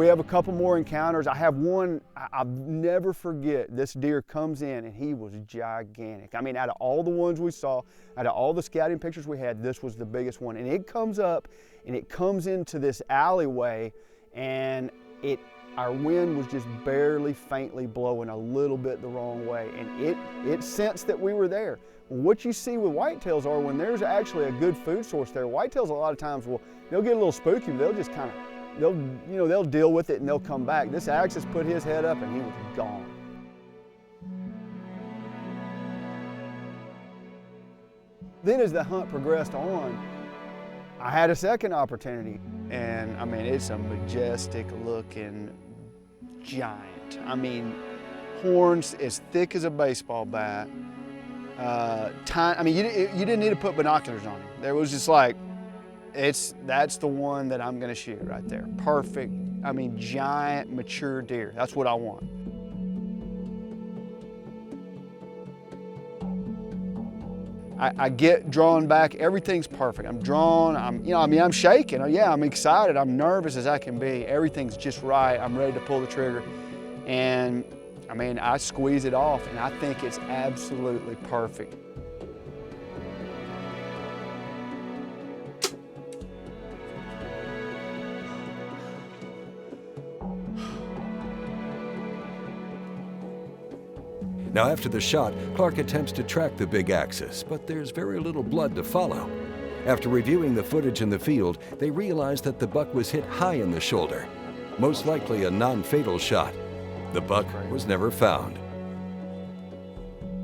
We have a couple more encounters. I have one, I'll never forget. This deer comes in and he was gigantic. I mean, out of all the ones we saw, out of all the scouting pictures we had, this was the biggest one. And it comes up and it comes into this alleyway, and our wind was just barely faintly blowing a little bit the wrong way. And it sensed that we were there. What you see with whitetails are when there's actually a good food source there, whitetails a lot of times they'll get a little spooky, but they'll just kind of, they'll deal with it and they'll come back. This axis put his head up and he was gone. Then as the hunt progressed on, I had a second opportunity, and I mean, it's a majestic looking giant. I mean, horns as thick as a baseball bat. I mean, you didn't need to put binoculars on him. There was just like, that's the one that I'm gonna shoot right there. Perfect, I mean, giant, mature deer. That's what I want. I get drawn back, everything's perfect. I'm drawn, I'm shaking. Yeah, I'm excited, I'm nervous as I can be. Everything's just right, I'm ready to pull the trigger. And I mean, I squeeze it off and I think it's absolutely perfect. Now after the shot, Clark attempts to track the big axis, but there's very little blood to follow. After reviewing the footage in the field, they realize that the buck was hit high in the shoulder, most likely a non-fatal shot. The buck was never found.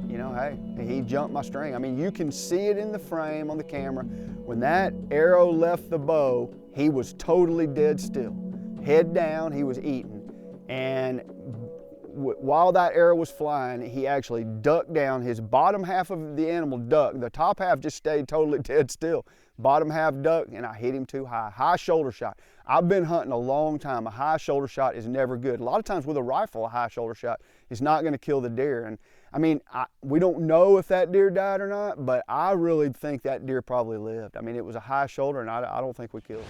You know, hey, he jumped my string. I mean, you can see it in the frame on the camera. When that arrow left the bow, he was totally dead still. Head down, he was eating. And while that arrow was flying, he actually ducked down. His bottom half of the animal ducked. The top half just stayed totally dead still. Bottom half ducked, and I hit him too high. High shoulder shot. I've been hunting a long time. A high shoulder shot is never good. A lot of times with a rifle, a high shoulder shot is not gonna kill the deer. And I mean, we don't know if that deer died or not, but I really think that deer probably lived. I mean, it was a high shoulder, and I don't think we killed him.